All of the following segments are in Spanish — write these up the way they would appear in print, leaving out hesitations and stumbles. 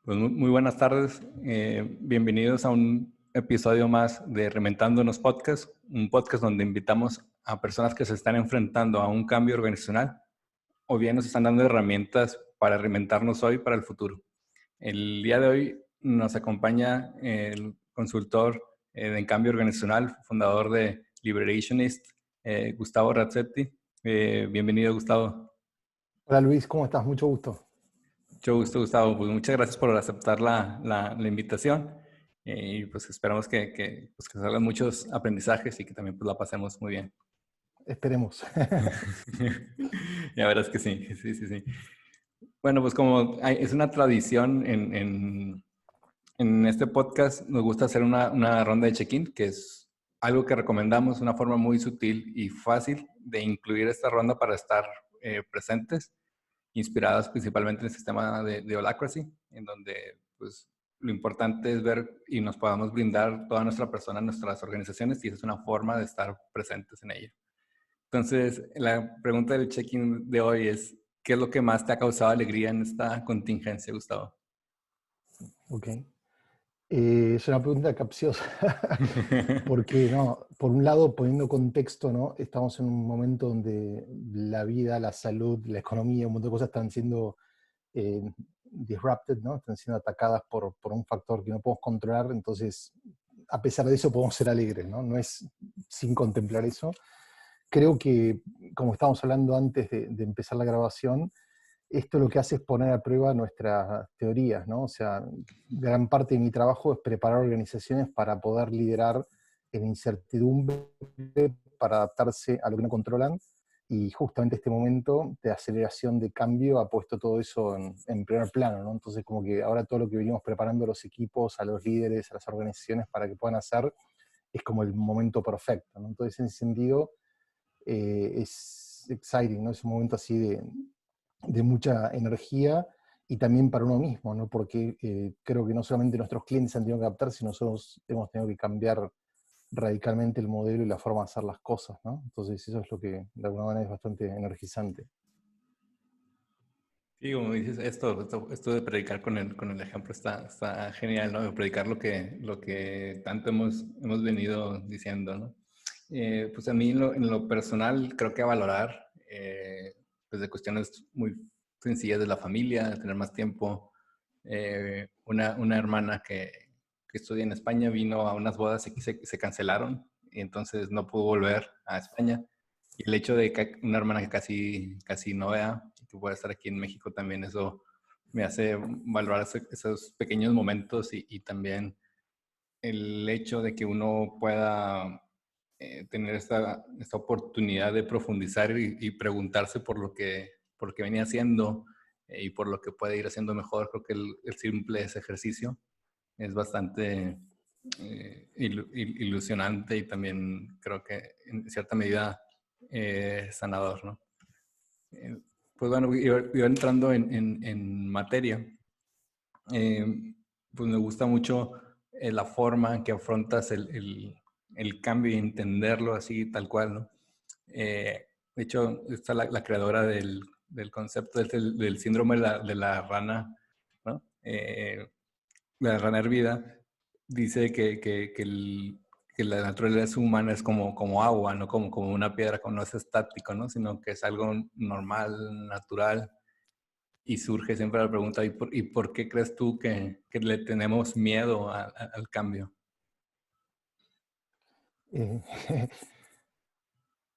Pues muy buenas tardes. Bienvenidos a un episodio más de Reinventándonos Podcast, un podcast donde invitamos a personas que se están enfrentando a un cambio organizacional o bien nos están dando herramientas para reinventarnos hoy para el futuro. El día de hoy nos acompaña el consultor en cambio organizacional, fundador de Liberationist, Gustavo Razzetti. Bienvenido, Gustavo. Hola Luis, ¿cómo estás? Mucho gusto. Mucho gusto, Gustavo. Pues muchas gracias por aceptar la invitación y pues esperamos pues que salgan muchos aprendizajes y que también pues la pasemos muy bien. Esperemos. Ya verás que sí, sí. Bueno, pues como es una tradición en este podcast, nos gusta hacer una ronda de check-in, que es algo que recomendamos, una forma muy sutil y fácil de incluir esta ronda para estar presentes, inspiradas principalmente en el sistema de Holacracy, en donde pues lo importante es ver y nos podamos brindar toda nuestra persona en nuestras organizaciones y esa es una forma de estar presentes en ella. Entonces, la pregunta del check-in de hoy es, ¿qué es lo que más te ha causado alegría en esta contingencia, Gustavo? Ok. Es una pregunta capciosa, porque no, por un lado, poniendo contexto, ¿no? Estamos en un momento donde la vida, la salud, la economía, un montón de cosas están siendo eh, disrupted, ¿no? Están siendo atacadas por un factor que no podemos controlar, entonces, a pesar de eso, podemos ser alegres, ¿no? No es sin contemplar eso. Creo que, como estábamos hablando antes de empezar la grabación, esto lo que hace es poner a prueba nuestras teorías, ¿no? O sea, gran parte de mi trabajo es preparar organizaciones para poder liderar en incertidumbre, para adaptarse a lo que no controlan, y justamente este momento de aceleración de cambio ha puesto todo eso en primer plano, ¿no? Entonces, como que ahora todo lo que venimos preparando a los equipos, a los líderes, a las organizaciones para que puedan hacer, es como el momento perfecto, ¿no? Entonces, en ese sentido, es exciting, ¿no? Es un momento así de mucha energía y también para uno mismo, ¿no? Porque creo que no solamente nuestros clientes han tenido que adaptar, sino nosotros hemos tenido que cambiar radicalmente el modelo y la forma de hacer las cosas, ¿no? Entonces eso es lo que de alguna manera es bastante energizante. Sí, como dices, esto de predicar con el ejemplo está genial, ¿no? De predicar lo que tanto hemos venido diciendo, ¿no? Pues a mí en lo personal creo que a valorar, pues de cuestiones muy sencillas de la familia, de tener más tiempo. Una hermana que estudia en España vino a unas bodas y se cancelaron y entonces no pudo volver a España. Y el hecho de que una hermana que casi no vea y que pueda estar aquí en México también, eso me hace valorar esos pequeños momentos y también el hecho de que uno pueda tener esta oportunidad de profundizar y preguntarse por lo que venía haciendo y por lo que puede ir haciendo mejor. Creo que el simple ese ejercicio es bastante ilusionante y también creo que en cierta medida sanador, ¿no? Eh, pues bueno, yo entrando en materia, eh, pues me gusta mucho la forma en que afrontas el cambio y entenderlo así tal cual, ¿no? De hecho, está la creadora del concepto del síndrome de la rana, ¿no? La rana hervida, dice que la naturaleza humana es como agua, no como una piedra, no es estático, ¿no? Sino que es algo normal, natural, y surge siempre la pregunta, ¿y por qué crees tú que le tenemos miedo al cambio? Eh,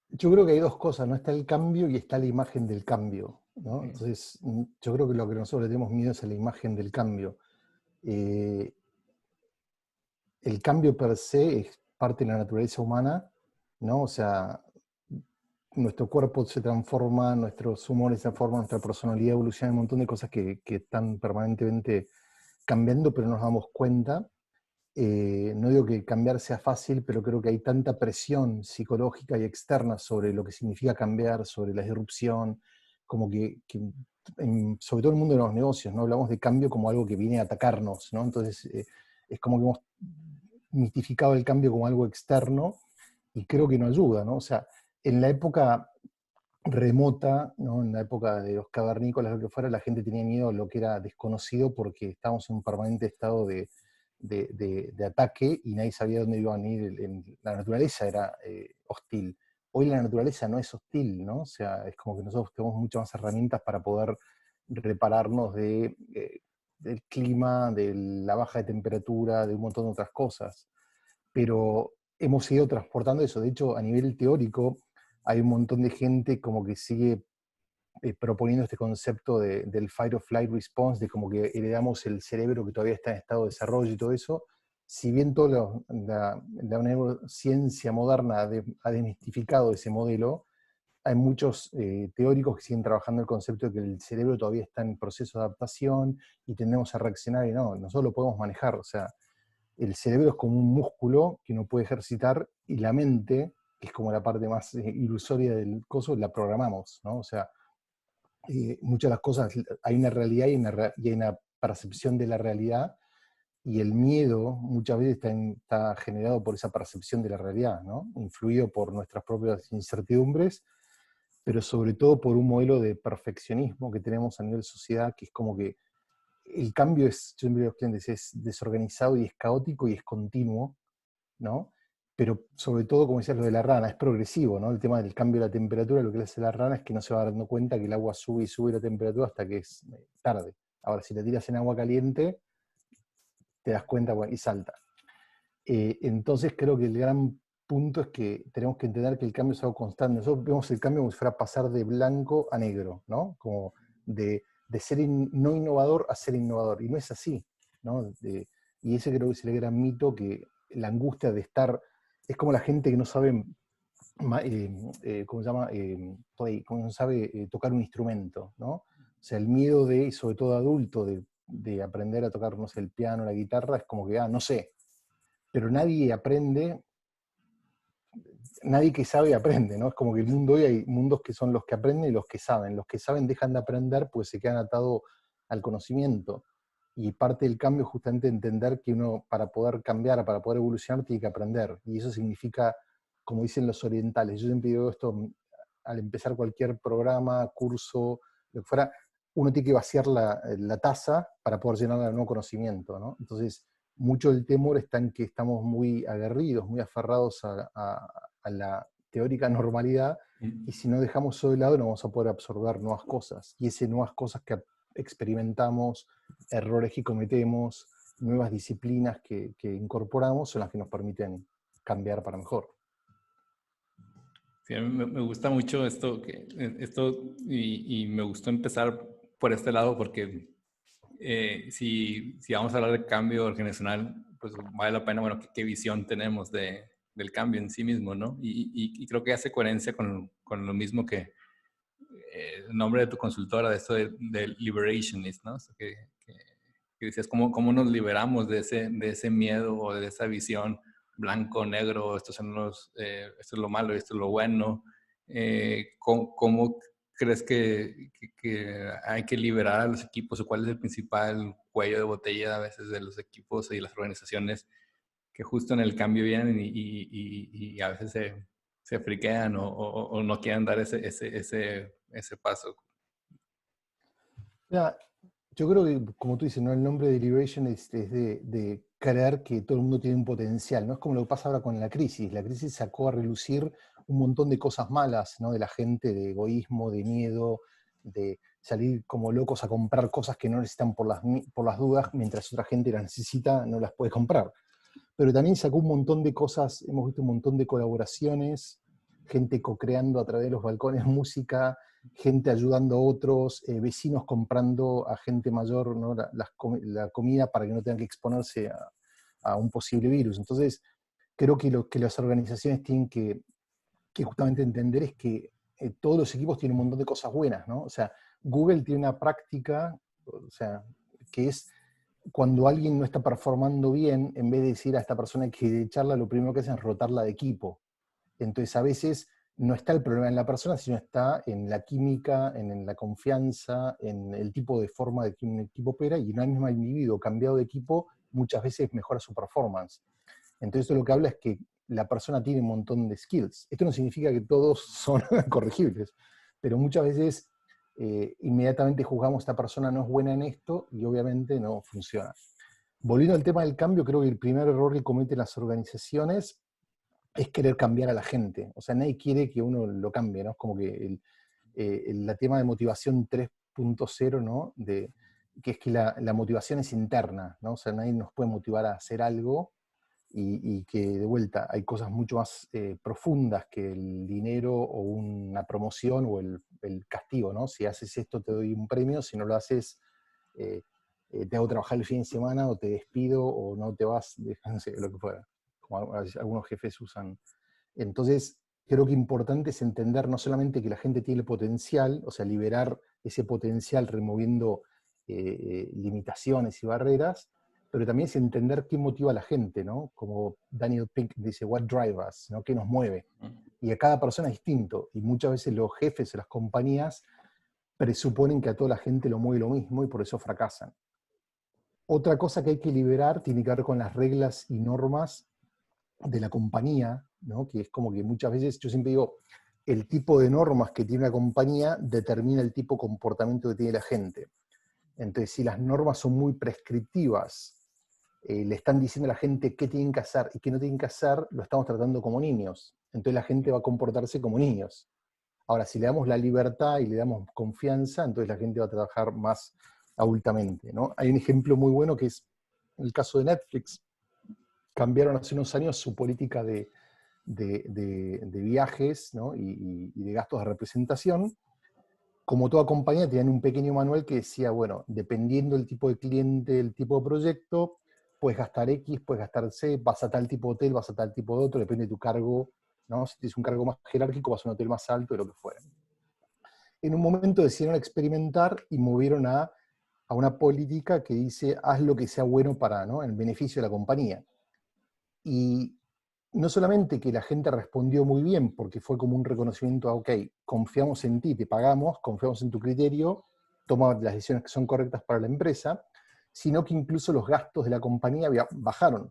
yo creo que hay dos cosas, ¿no? Está el cambio y está la imagen del cambio, ¿no? Entonces, yo creo que lo que nosotros le tenemos miedo es a la imagen del cambio. Eh, el cambio per se es parte de la naturaleza humana, ¿no? O sea, nuestro cuerpo se transforma, nuestros humores se transforman, nuestra personalidad evoluciona, un montón de cosas que están permanentemente cambiando, pero no nos damos cuenta. No digo que cambiar sea fácil, pero creo que hay tanta presión psicológica y externa sobre lo que significa cambiar, sobre la disrupción, como sobre todo en el mundo de los negocios, ¿no? Hablamos de cambio como algo que viene a atacarnos, ¿no? Entonces, es como que hemos mitificado el cambio como algo externo y creo que no ayuda, ¿no? O sea, en la época remota, ¿no? En la época de los cavernícolas, lo que fuera, la gente tenía miedo a lo que era desconocido porque estábamos en un permanente estado de ataque y nadie sabía dónde iban a ir. La naturaleza era hostil. Hoy la naturaleza no es hostil, ¿no? O sea, es como que nosotros tenemos muchas más herramientas para poder repararnos del clima, de la baja de temperatura, de un montón de otras cosas. Pero hemos ido transportando eso. De hecho, a nivel teórico, hay un montón de gente como que sigue proponiendo este concepto del fight or flight response, de como que heredamos el cerebro que todavía está en estado de desarrollo y todo eso. Si bien toda la neurociencia moderna ha desmistificado ese modelo, hay muchos teóricos que siguen trabajando el concepto de que el cerebro todavía está en proceso de adaptación y tendemos a reaccionar y no, nosotros lo podemos manejar. O sea, el cerebro es como un músculo que uno puede ejercitar y la mente, que es como la parte más ilusoria del coso, la programamos, ¿no? O sea, muchas de las cosas, hay una realidad y hay una percepción de la realidad, y el miedo muchas veces está generado por esa percepción de la realidad, ¿no? Influido por nuestras propias incertidumbres, pero sobre todo por un modelo de perfeccionismo que tenemos a nivel sociedad, que es como que el cambio es, yo siempre digo a los clientes, es desorganizado y es caótico y es continuo, ¿no? Pero sobre todo, como decías, lo de la rana, es progresivo, ¿no? El tema del cambio de la temperatura, lo que le hace la rana es que no se va dando cuenta que el agua sube y sube la temperatura hasta que es tarde. Ahora, si la tiras en agua caliente, te das cuenta y salta. Entonces creo que el gran punto es que tenemos que entender que el cambio es algo constante. Nosotros vemos el cambio como si fuera pasar de blanco a negro, ¿no? Como de ser no innovador a ser innovador. Y no es así, ¿no? Y ese creo que es el gran mito, que la angustia de estar, es como la gente que no sabe, ¿cómo se llama? Como no sabe tocar un instrumento, ¿no? O sea, el miedo de, y sobre todo adulto, de aprender a tocar, no sé, el piano, la guitarra, es como que, no sé, pero nadie aprende, nadie que sabe aprende, ¿no? Es como que el mundo hoy hay mundos que son los que aprenden y los que saben dejan de aprender pues se quedan atados al conocimiento, y parte del cambio es justamente entender que uno para poder cambiar, para poder evolucionar tiene que aprender, y eso significa, como dicen los orientales, yo siempre digo esto, al empezar cualquier programa, curso, lo que fuera, uno tiene que vaciar la taza para poder llenarla de nuevo conocimiento, ¿no? Entonces, mucho del temor está en que estamos muy aguerridos, muy aferrados a la teórica normalidad, y si no dejamos eso de lado no vamos a poder absorber nuevas cosas, y esas nuevas cosas que experimentamos, errores que cometemos, nuevas disciplinas que incorporamos son las que nos permiten cambiar para mejor. Sí, a mí me gusta mucho esto, y me gustó empezar por este lado porque si vamos a hablar de cambio organizacional, pues vale la pena, bueno, qué visión tenemos del cambio en sí mismo, ¿no? Y creo que hace coherencia con lo mismo que el nombre de tu consultora, de esto de liberationist, ¿no? O sea, que decías, ¿cómo nos liberamos de ese miedo o de esa visión blanco, negro, esto es lo malo y esto es lo bueno? ¿Cómo crees que hay que liberar a los equipos, o cuál es el principal cuello de botella a veces de los equipos y las organizaciones que justo en el cambio vienen y a veces se friquean o no quieren dar ese paso? Mira, yo creo que, como tú dices, ¿no? El nombre de Liberation es de creer que todo el mundo tiene un potencial, ¿no? Es como lo que pasa ahora con la crisis. La crisis sacó a relucir un montón de cosas malas, ¿no? De la gente, de egoísmo, de miedo, de salir como locos a comprar cosas que no necesitan por las dudas, mientras otra gente las necesita, no las puede comprar. Pero también sacó un montón de cosas, hemos visto un montón de colaboraciones, gente co-creando a través de los balcones música, gente ayudando a otros, vecinos comprando a gente mayor, ¿no? la comida para que no tengan que exponerse a un posible virus. Entonces, creo que lo que las organizaciones tienen que justamente entender es que todos los equipos tienen un montón de cosas buenas, ¿no? O sea, Google tiene una práctica, o sea, que es cuando alguien no está performando bien, en vez de decir a esta persona hay que echarla, lo primero que hacen es rotarla de equipo. Entonces, a veces no está el problema en la persona, sino está en la química, en la confianza, en el tipo de forma de que un equipo opera, y un mismo individuo cambiado de equipo muchas veces mejora su performance. Entonces, esto lo que habla es que la persona tiene un montón de skills. Esto no significa que todos son corregibles, pero muchas veces inmediatamente juzgamos esta persona no es buena en esto y obviamente no funciona. Volviendo al tema del cambio, creo que el primer error que cometen las organizaciones es querer cambiar a la gente. O sea, nadie quiere que uno lo cambie, ¿no? Es como que el tema de motivación 3.0, ¿no? Que es que la motivación es interna, ¿no? O sea, nadie nos puede motivar a hacer algo y que de vuelta hay cosas mucho más profundas que el dinero o una promoción o el castigo, ¿no? Si haces esto te doy un premio, si no lo haces eh, te hago trabajar el fin de semana o te despido o no te vas, no sé, lo que fuera, como algunos jefes usan. Entonces, creo que importante es entender no solamente que la gente tiene potencial, o sea, liberar ese potencial removiendo limitaciones y barreras, pero también es entender qué motiva a la gente, ¿no? Como Daniel Pink dice, what drives us, ¿no? ¿Qué nos mueve? Y a cada persona es distinto, y muchas veces los jefes de las compañías presuponen que a toda la gente lo mueve lo mismo y por eso fracasan. Otra cosa que hay que liberar tiene que ver con las reglas y normas de la compañía, ¿no? Que es como que muchas veces, yo siempre digo, el tipo de normas que tiene una compañía determina el tipo de comportamiento que tiene la gente. Entonces, si las normas son muy prescriptivas, le están diciendo a la gente qué tienen que hacer y qué no tienen que hacer, lo estamos tratando como niños. Entonces la gente va a comportarse como niños. Ahora, si le damos la libertad y le damos confianza, entonces la gente va a trabajar más adultamente, ¿no? Hay un ejemplo muy bueno que es el caso de Netflix. Cambiaron hace unos años su política de viajes, ¿no? y de gastos de representación. Como toda compañía, tenían un pequeño manual que decía, bueno, dependiendo del tipo de cliente, el tipo de proyecto, puedes gastar X, puedes gastar C, vas a tal tipo de hotel, vas a tal tipo de otro, depende de tu cargo, ¿no? Si tienes un cargo más jerárquico, vas a un hotel más alto, de lo que fuera. En un momento decidieron experimentar y movieron a una política que dice, haz lo que sea bueno para, ¿no? En beneficio de la compañía. Y no solamente que la gente respondió muy bien, porque fue como un reconocimiento a, ok, confiamos en ti, te pagamos, confiamos en tu criterio, toma las decisiones que son correctas para la empresa, sino que incluso los gastos de la compañía bajaron,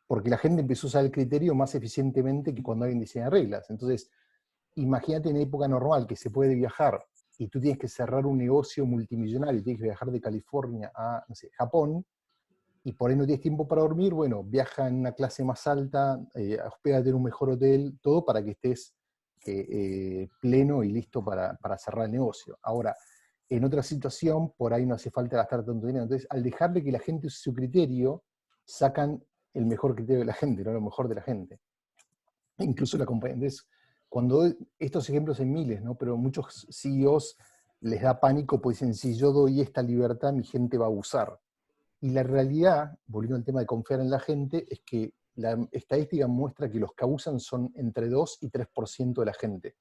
porque la gente empezó a usar el criterio más eficientemente que cuando alguien diseña reglas. Entonces, imagínate en época normal que se puede viajar y tú tienes que cerrar un negocio multimillonario, tienes que viajar de California a, no sé, Japón, y por ahí no tienes tiempo para dormir, bueno, viaja en una clase más alta, hospédate en un mejor hotel, todo para que estés pleno y listo para cerrar el negocio. Ahora, en otra situación, por ahí no hace falta gastar tanto dinero. Entonces, al dejarle que la gente use su criterio, sacan el mejor criterio de la gente, no lo mejor de la gente. Incluso la compañía. Entonces, cuando doy estos ejemplos hay miles, ¿no? Pero muchos CEOs les da pánico, pues dicen, si yo doy esta libertad, mi gente va a abusar. Y la realidad, volviendo al tema de confiar en la gente, es que la estadística muestra que los que abusan son entre 2 y 3% de la gente.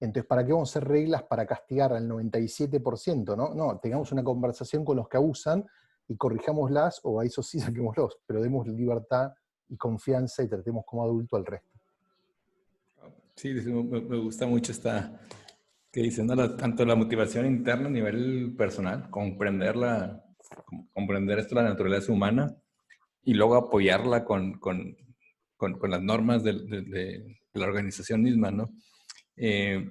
Entonces, ¿para qué vamos a hacer reglas para castigar al 97%? No, no, tengamos una conversación con los que abusan y corrijámoslas, o a esos sí saquémoslos, pero demos libertad y confianza y tratemos como adulto al resto. Sí, me gusta mucho esta que dicen, ¿no? Tanto la motivación interna a nivel personal, comprender esto de la naturaleza humana y luego apoyarla con las normas de la organización misma, ¿no? Eh,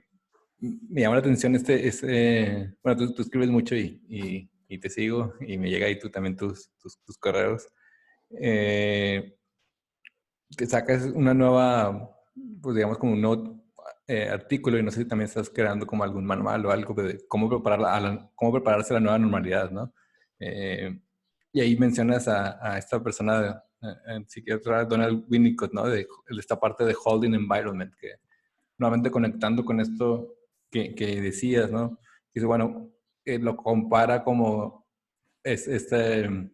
Me llama la atención bueno, tú escribes mucho y te sigo y me llega ahí tú también tus correos. Que sacas una nueva, pues digamos como un nuevo artículo y no sé si también estás creando como algún manual o algo de cómo, cómo prepararse a la nueva normalidad, ¿no? Eh, y ahí mencionas a esta persona, el psiquiatra Donald Winnicott, ¿no? De esta parte de holding environment, que nuevamente conectando con esto que decías, ¿no? Dice, bueno, lo compara como este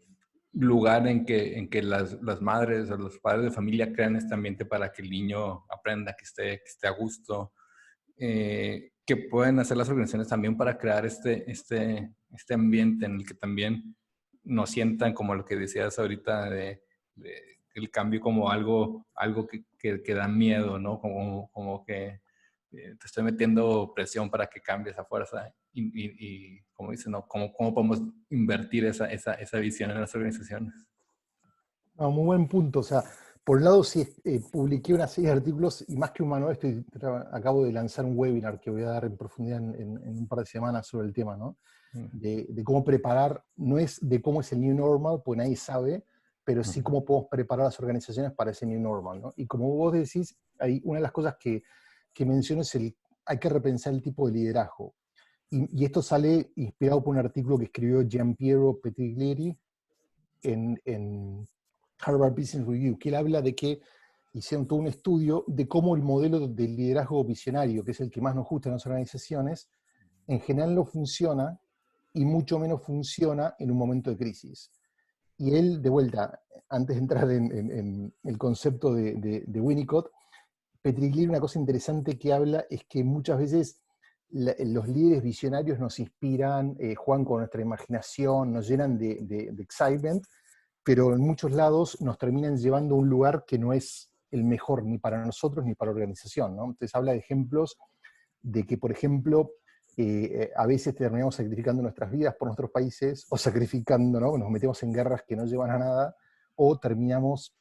lugar en que las madres o los padres de familia crean este ambiente para que el niño aprenda, que esté a gusto, que pueden hacer las organizaciones también para crear este ambiente en el que también nos sientan como lo que decías ahorita de el cambio como algo que da miedo, ¿no? Como que te estoy metiendo presión para que cambies a fuerza y como dicen, ¿no? ¿Cómo podemos invertir esa visión en las organizaciones? No, muy buen punto. O sea, Por un lado, sí, publiqué una serie de artículos y más que un manual, acabo de lanzar un webinar que voy a dar en profundidad en un par de semanas sobre el tema, ¿no? De cómo preparar, no es de cómo es el new normal, pues nadie sabe, pero sí cómo podemos preparar las organizaciones para ese new normal, ¿no? Y como vos decís, hay una de las cosas que menciono es hay que repensar el tipo de liderazgo. Y esto sale inspirado por un artículo que escribió Giampiero Petriglieri en Harvard Business Review, que él habla de que hicieron todo un estudio de cómo el modelo del liderazgo visionario, que es el que más nos gusta en las organizaciones, en general no funciona y mucho menos funciona en un momento de crisis. Y él, de vuelta, antes de entrar en el concepto de Winnicott, Petriglieri, una cosa interesante que habla es que muchas veces los líderes visionarios nos inspiran, juegan con nuestra imaginación, nos llenan de excitement, pero en muchos lados nos terminan llevando a un lugar que no es el mejor ni para nosotros ni para la organización, ¿no? Entonces habla de ejemplos de que, por ejemplo, a veces terminamos sacrificando nuestras vidas por nuestros países, o sacrificando, ¿no? Nos metemos en guerras que no llevan a nada, o terminamos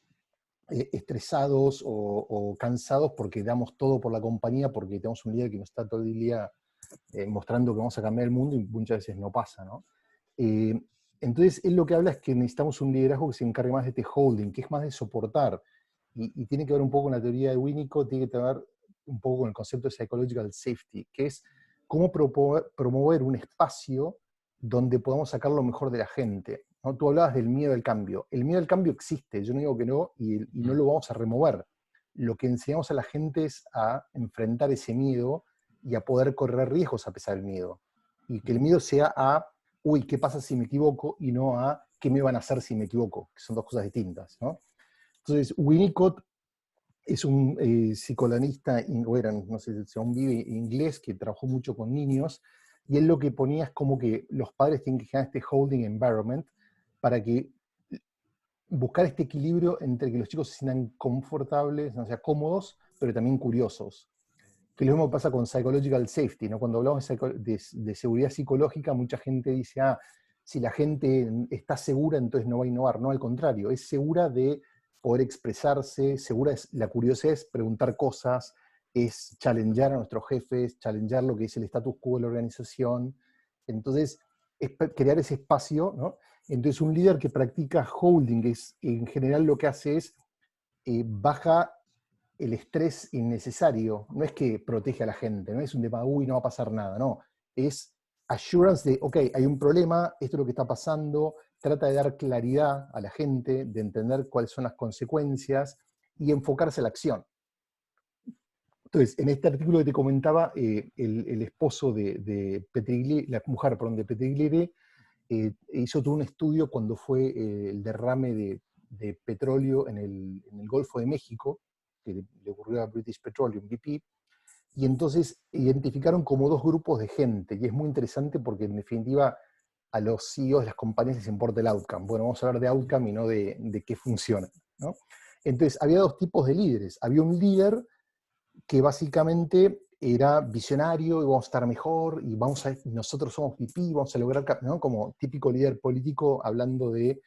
estresados o cansados porque damos todo por la compañía, porque tenemos un líder que nos está todo el día mostrando que vamos a cambiar el mundo y muchas veces no pasa, ¿no? Eh, entonces, él lo que habla es que necesitamos un liderazgo que se encargue más de este holding, que es más de soportar, y tiene que ver un poco con la teoría de Winnicott, tiene que ver un poco con el concepto de psychological safety, que es cómo promover un espacio donde podamos sacar lo mejor de la gente, ¿no? Tú hablabas del miedo al cambio. El miedo al cambio existe, yo no digo que no, y no lo vamos a remover. Lo que enseñamos a la gente es a enfrentar ese miedo y a poder correr riesgos a pesar del miedo. Y que el miedo sea a, uy, ¿qué pasa si me equivoco? Y no a, ¿qué me van a hacer si me equivoco? Que son dos cosas distintas, ¿no? Entonces, Winnicott es un psicoanalista, bueno, no sé si aún vive, inglés, que trabajó mucho con niños, y él lo que ponía es como que los padres tienen que generar este holding environment para que buscar este equilibrio entre que los chicos se sientan confortables, o sea, cómodos, pero también curiosos. Que lo mismo pasa con psychological safety, ¿no? Cuando hablamos de seguridad psicológica, mucha gente dice, si la gente está segura, entonces no va a innovar. No, al contrario, es segura de poder expresarse, segura es, la curiosidad es preguntar cosas, es challengear a nuestros jefes, challengear lo que es el status quo de la organización. Entonces, es crear ese espacio, ¿no? Entonces, un líder que practica holding, en general lo que hace es baja el estrés innecesario. No es que protege a la gente, no es un tema, uy, no va a pasar nada, no. Es assurance de, ok, hay un problema, esto es lo que está pasando, trata de dar claridad a la gente, de entender cuáles son las consecuencias y enfocarse a la acción. Entonces, en este artículo que te comentaba, el esposo de Petriglieri, la mujer, perdón, de Petriglieri, hizo todo un estudio cuando fue el derrame de petróleo en el Golfo de México, que le ocurrió a British Petroleum, BP, y entonces identificaron como dos grupos de gente, y es muy interesante porque en definitiva a los CEOs de las compañías les importa el outcome. Bueno, vamos a hablar de outcome y no de qué funciona, ¿no? Entonces, había dos tipos de líderes. Había un líder que básicamente era visionario y vamos a estar mejor y nosotros somos VP, vamos a lograr, ¿no? Como típico líder político hablando de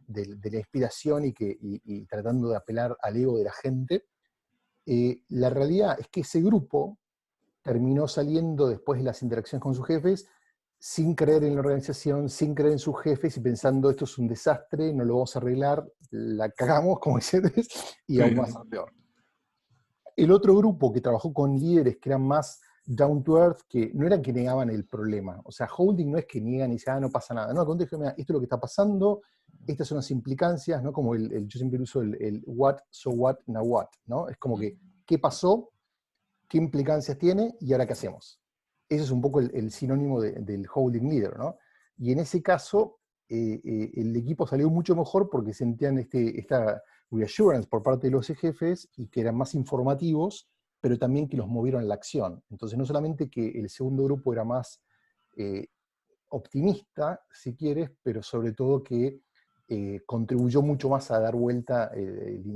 la inspiración y tratando de apelar al ego de la gente. La realidad es que ese grupo terminó saliendo después de las interacciones con sus jefes sin creer en la organización, sin creer en sus jefes y pensando esto es un desastre, no lo vamos a arreglar, la cagamos, como dices, y aún más peor. El otro grupo que trabajó con líderes que eran más down to earth, que no eran que negaban el problema. O sea, holding no es que niegan y dicen, no pasa nada. No, al contrario, mira, esto es lo que está pasando, estas son las implicancias, ¿no? Como yo siempre uso el what, so what, now what, ¿no? Es como que, ¿qué pasó? ¿Qué implicancias tiene? ¿Y ahora qué hacemos? Eso es un poco el sinónimo del holding leader, ¿no? Y en ese caso, el equipo salió mucho mejor porque sentían esta reassurance por parte de los jefes y que eran más informativos, pero también que los movieron a la acción. Entonces, no solamente que el segundo grupo era más eh, optimista, si quieres, pero sobre todo que contribuyó mucho más a dar vuelta,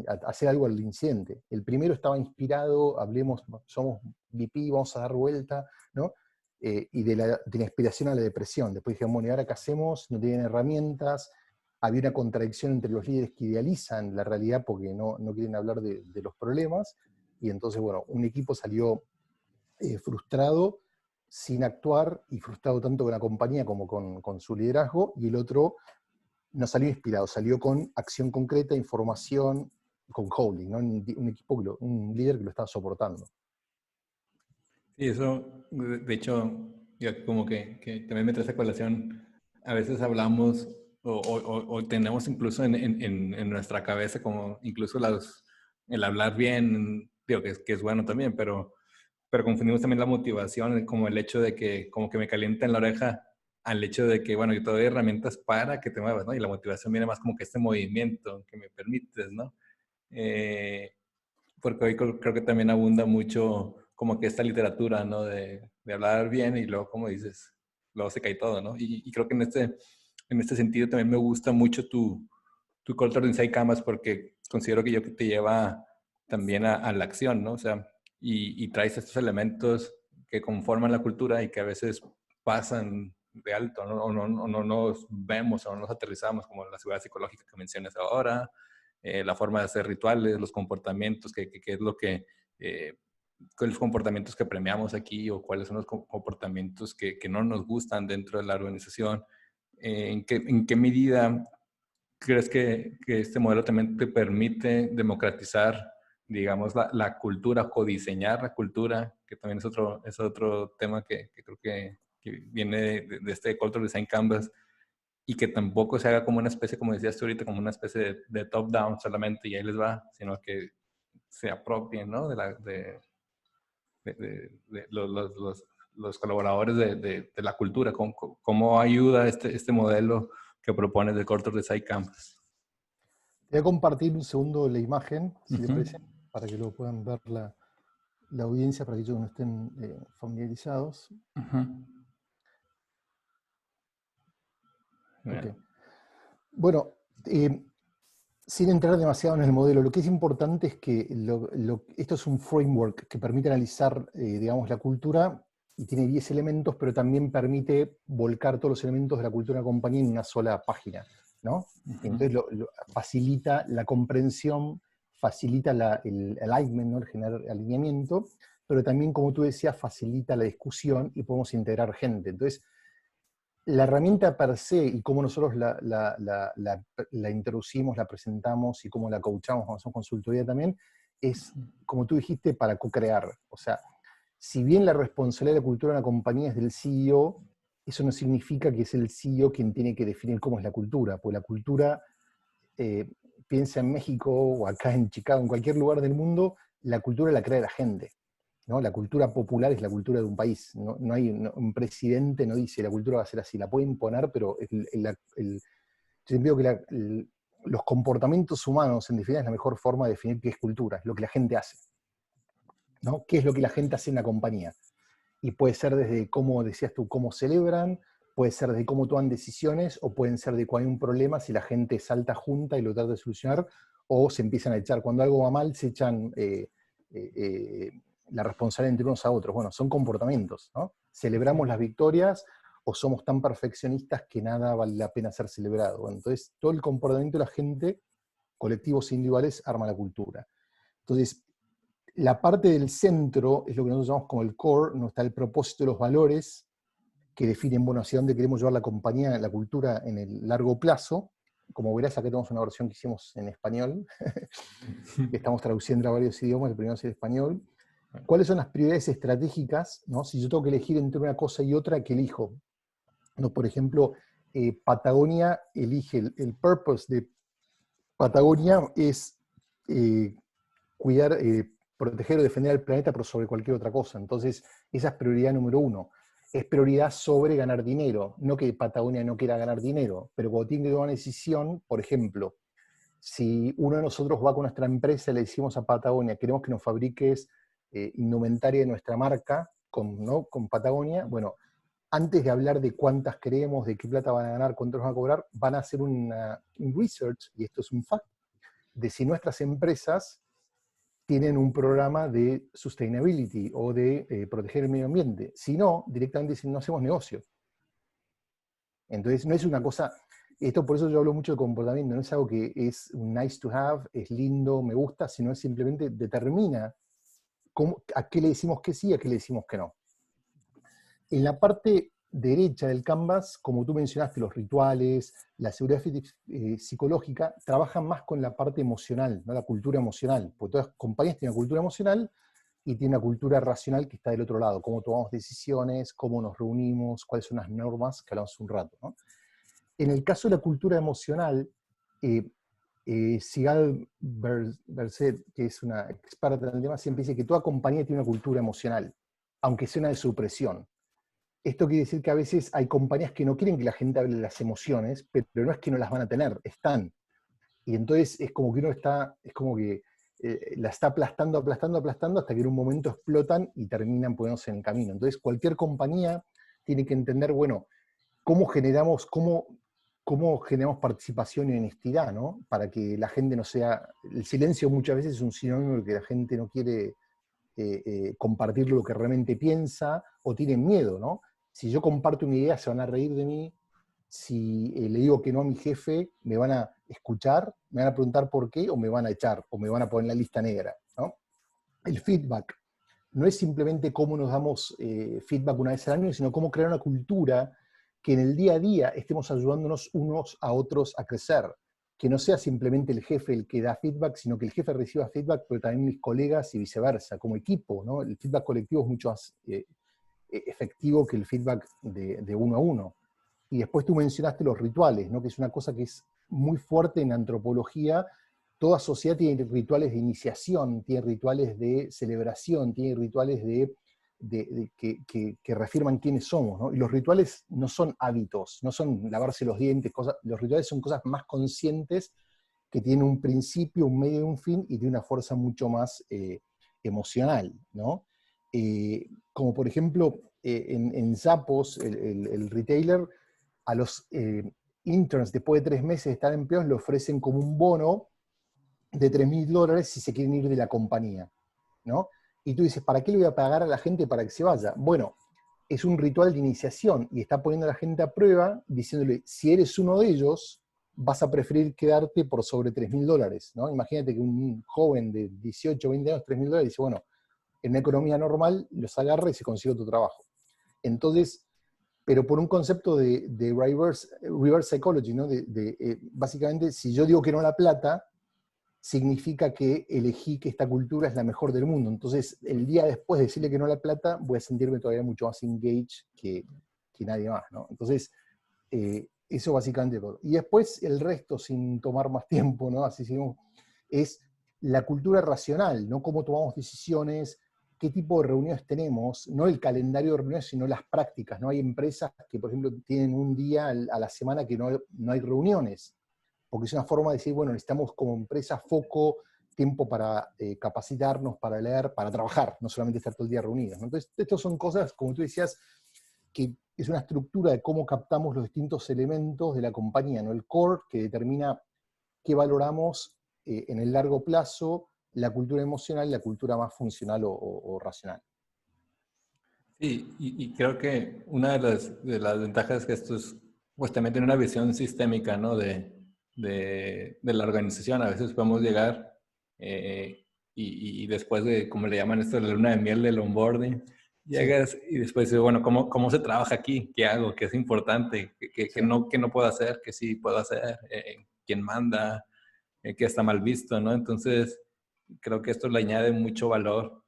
a hacer algo al incidente. El primero estaba inspirado, hablemos, somos VP, vamos a dar vuelta, ¿no? Y de la inspiración a la depresión. Después dijeron, bueno, ¿y ahora qué hacemos? No tienen herramientas, había una contradicción entre los líderes que idealizan la realidad porque no quieren hablar de los problemas, y entonces, bueno, un equipo salió frustrado, sin actuar, y frustrado tanto con la compañía como con su liderazgo, y el otro no salió inspirado, salió con acción concreta, información, con holding, ¿no? Un equipo, un líder que lo estaba soportando. Sí, eso, de hecho, ya como que también me trae esa colación. A veces hablamos o tenemos incluso en nuestra cabeza como incluso el hablar bien, digo que es bueno también, pero confundimos también la motivación, como el hecho de que como que me calienta en la oreja al hecho de que, bueno, yo te doy herramientas para que te muevas, ¿no? Y la motivación viene más como que este movimiento que me permites, ¿no? Eh, Porque hoy creo que también abunda mucho como que esta literatura, ¿no? De hablar bien y luego, como dices, luego se cae todo, ¿no? Y creo que en este sentido también me gusta mucho tu Culture Inside Canvas porque considero que yo que te lleva también a la acción, ¿no? O sea, y traes estos elementos que conforman la cultura y que a veces pasan de alto, ¿no? O no nos vemos o no nos aterrizamos, como la seguridad psicológica que mencionas ahora, la forma de hacer rituales, los comportamientos, que es lo cuáles los comportamientos que premiamos aquí o cuáles son los comportamientos que no nos gustan dentro de la organización. En qué medida crees que este modelo también te permite democratizar, digamos, la cultura, codiseñar la cultura, que también es otro tema que creo que viene de este Cultural Design Canvas, y que tampoco se haga como una especie, como decías tú ahorita, como una especie de top-down solamente y ahí les va, sino que se apropien, ¿no? De los colaboradores de la cultura. ¿Cómo ayuda este modelo que propones de Cultural Design Campus? Voy a compartir un segundo la imagen, si le Uh-huh. parece, para que lo puedan ver la audiencia, para que ellos no estén familiarizados. Uh-huh. Okay. Bueno, sin entrar demasiado en el modelo, lo que es importante es que esto es un framework que permite analizar, digamos, la cultura, y tiene 10 elementos, pero también permite volcar todos los elementos de la cultura de la compañía en una sola página, ¿no? Uh-huh. Entonces facilita la comprensión, facilita el alignment, ¿no? El generar alineamiento, pero también, como tú decías, facilita la discusión y podemos integrar gente. Entonces, la herramienta per se y cómo nosotros la introducimos, la presentamos y cómo la coachamos cuando hacemos consultoría también, es, como tú dijiste, para co-crear. O sea, si bien la responsabilidad de la cultura de una compañía es del CEO, eso no significa que es el CEO quien tiene que definir cómo es la cultura, porque la cultura, piensa en México o acá en Chicago, en cualquier lugar del mundo, la cultura la crea la gente, ¿no? La cultura popular es la cultura de un país. No hay un presidente no dice la cultura va a ser así, la puede imponer, pero yo siempre digo que los comportamientos humanos, en definitiva, es la mejor forma de definir qué es cultura, es lo que la gente hace, ¿no? ¿Qué es lo que la gente hace en la compañía? Y puede ser desde cómo, decías tú, cómo celebran, puede ser desde cómo toman decisiones, o pueden ser de cuando hay un problema, si la gente salta junta y lo trata de solucionar, o se empiezan a echar. Cuando algo va mal, se echan la responsabilidad entre unos a otros. Bueno, son comportamientos, ¿no? Celebramos las victorias o somos tan perfeccionistas que nada vale la pena ser celebrado. Bueno, entonces, todo el comportamiento de la gente, colectivos e individuales, arma la cultura. Entonces, la parte del centro es lo que nosotros llamamos como el core, donde está el propósito de los valores que definen, bueno, hacia dónde queremos llevar la compañía, la cultura en el largo plazo. Como verás, acá tenemos una versión que hicimos en español, que estamos traduciendo a varios idiomas, el primero es el español. ¿Cuáles son las prioridades estratégicas, ¿no? Si yo tengo que elegir entre una cosa y otra, ¿qué elijo? ¿No? Por ejemplo, Patagonia elige, el purpose de Patagonia es cuidar, proteger o defender al planeta, pero sobre cualquier otra cosa. Entonces, esa es prioridad número uno. Es prioridad sobre ganar dinero. No que Patagonia no quiera ganar dinero, pero cuando tiene que tomar una decisión, por ejemplo, si uno de nosotros va con nuestra empresa y le decimos a Patagonia, queremos que nos fabriques indumentaria de nuestra marca ¿no? con Patagonia, bueno, antes de hablar de cuántas queremos, de qué plata van a ganar, cuánto nos van a cobrar, van a hacer un research, y esto es un fact, de si nuestras empresas tienen un programa de sustainability o de proteger el medio ambiente. Si no, directamente dicen, no hacemos negocio. Entonces, no es una cosa, Esto por eso yo hablo mucho de comportamiento, no es algo que es un nice to have, es lindo, me gusta, sino es simplemente determina a qué le decimos que sí, a qué le decimos que no. En la parte derecha del canvas, como tú mencionaste, los rituales, la seguridad psicológica, trabajan más con la parte emocional, ¿no? La cultura emocional, porque todas las compañías tienen una cultura emocional y tienen una cultura racional que está del otro lado, cómo tomamos decisiones, cómo nos reunimos, cuáles son las normas que hablamos un rato, ¿no? En el caso de la cultura emocional, eh, Sigal Berset, que es una experta en el tema, siempre dice que toda compañía tiene una cultura emocional, aunque sea una de supresión. Esto quiere decir que a veces hay compañías que no quieren que la gente hable de las emociones, pero no es que no las van a tener, están. Y entonces es como que uno está, es como que la está aplastando, aplastando, aplastando, hasta que en un momento explotan y terminan poniéndose en el camino. Entonces cualquier compañía tiene que entender, bueno, cómo generamos participación y honestidad, ¿no? Para que la gente no sea... El silencio muchas veces es un sinónimo de que la gente no quiere compartir lo que realmente piensa o tiene miedo, ¿no? Si yo comparto una idea, se van a reír de mí. Si le digo que no a mi jefe, me van a escuchar, me van a preguntar por qué, o me van a echar, o me van a poner en la lista negra, ¿no? El feedback no es simplemente cómo nos damos feedback una vez al año, sino cómo crear una cultura que en el día a día estemos ayudándonos unos a otros a crecer. Que no sea simplemente el jefe el que da feedback, sino que el jefe reciba feedback, pero también mis colegas y viceversa, como equipo, ¿no? El feedback colectivo es mucho más efectivo que el feedback de uno a uno. Y después tú mencionaste los rituales, ¿no? Que es una cosa que es muy fuerte en antropología. Toda sociedad tiene rituales de iniciación, tiene rituales de celebración, tiene rituales que reafirman quiénes somos, ¿no? Y los rituales no son hábitos, no son lavarse los dientes, los rituales son cosas más conscientes que tienen un principio, un medio y un fin, y tienen una fuerza mucho más emocional, ¿no? Como por ejemplo, en Zappos, el retailer, a los interns después de 3 meses de estar empleados le ofrecen como un bono de $3.000 si se quieren ir de la compañía, ¿no? Y tú dices, ¿para qué le voy a pagar a la gente para que se vaya? Bueno, es un ritual de iniciación y está poniendo a la gente a prueba diciéndole, si eres uno de ellos, vas a preferir quedarte por sobre $3.000, ¿no? Imagínate que un joven de 18 o 20 años, $3.000, dice, bueno, en una economía normal los agarra y se consigue otro trabajo. Entonces, pero por un concepto de reverse psychology, ¿no? Básicamente, si yo digo que no a la plata, significa que elegí que esta cultura es la mejor del mundo. Entonces, el día después de decirle que no a la plata, voy a sentirme todavía mucho más engaged que nadie más, ¿no? Entonces, eso básicamente todo. Y después el resto, sin tomar más tiempo, ¿no? Así seguimos, es la cultura racional, ¿no? Cómo tomamos decisiones, qué tipo de reuniones tenemos, no el calendario de reuniones, sino las prácticas, ¿no? Hay empresas que, por ejemplo, tienen un día a la semana que no hay reuniones, porque es una forma de decir, bueno, necesitamos como empresa foco, tiempo para capacitarnos, para leer, para trabajar, no solamente estar todo el día reunidos, ¿no? Entonces, estas son cosas, como tú decías, que es una estructura de cómo captamos los distintos elementos de la compañía, ¿no? El core que determina qué valoramos en el largo plazo, la cultura emocional y la cultura más funcional o racional. Sí, y creo que una de las ventajas es que esto es, pues también tiene una visión sistémica, ¿no? De la organización. A veces podemos llegar y después de, como le llaman esto, la luna de miel del onboarding, llegas sí. Y después dices, bueno, ¿cómo se trabaja aquí? ¿Qué hago? ¿Qué es importante? ¿Qué no puedo hacer? ¿Qué sí puedo hacer? ¿Quién manda? ¿Qué está mal visto? ¿No? Entonces, creo que esto le añade mucho valor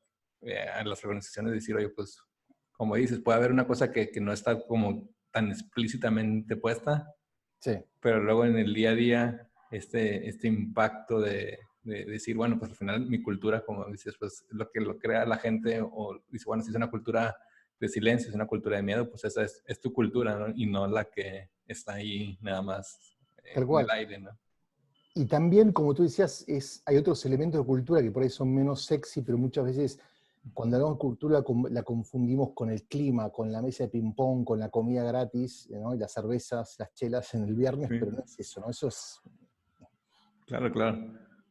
a las organizaciones, decir, oye, pues como dices, puede haber una cosa que no está como tan explícitamente puesta, sí. Pero luego en el día a día, este impacto de decir, bueno, pues al final mi cultura, como dices, pues lo que lo crea la gente, o dice, bueno, si es una cultura de silencio, es una cultura de miedo, pues esa es tu cultura, ¿no? Y no la que está ahí nada más Tal en el cual. aire, ¿no? Y también, como tú decías, hay otros elementos de cultura que por ahí son menos sexy, pero muchas veces cuando hablamos de cultura la confundimos con el clima, con la mesa de ping-pong, con la comida gratis, ¿no? Y las cervezas, las chelas en el viernes, Sí. pero no es eso, ¿no? Eso es... Claro, claro.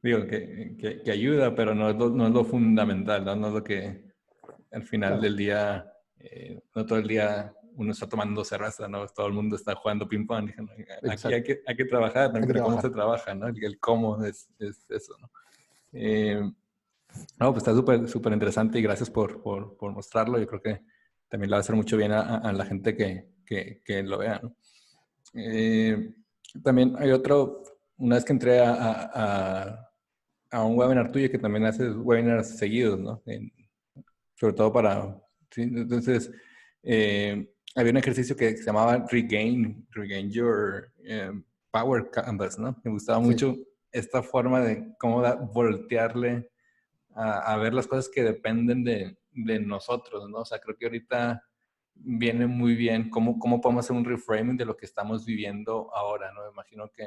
Digo, que ayuda, pero no es lo fundamental, ¿no? No es lo que al final Claro. del día, no todo el día uno está tomando cerveza, ¿no? Todo el mundo está jugando ping-pong. Dije, no, aquí Exacto. hay que trabajar, ¿no? Hay que Pero cómo trabajar. se trabaja, ¿no? El cómo es eso, ¿no? No, pues está súper interesante y gracias por mostrarlo. Yo creo que también le va a hacer mucho bien a la gente que lo vea, ¿no? También hay otro, una vez que entré a un webinar tuyo que también haces webinars seguidos, ¿no? Sobre todo para, ¿sí? Entonces, había un ejercicio que se llamaba Regain Your Power Canvas, ¿no? Me gustaba Sí. mucho esta forma de cómo voltearle a ver las cosas que dependen de nosotros, ¿no? O sea, creo que ahorita viene muy bien cómo podemos hacer un reframing de lo que estamos viviendo ahora, ¿no? Me imagino que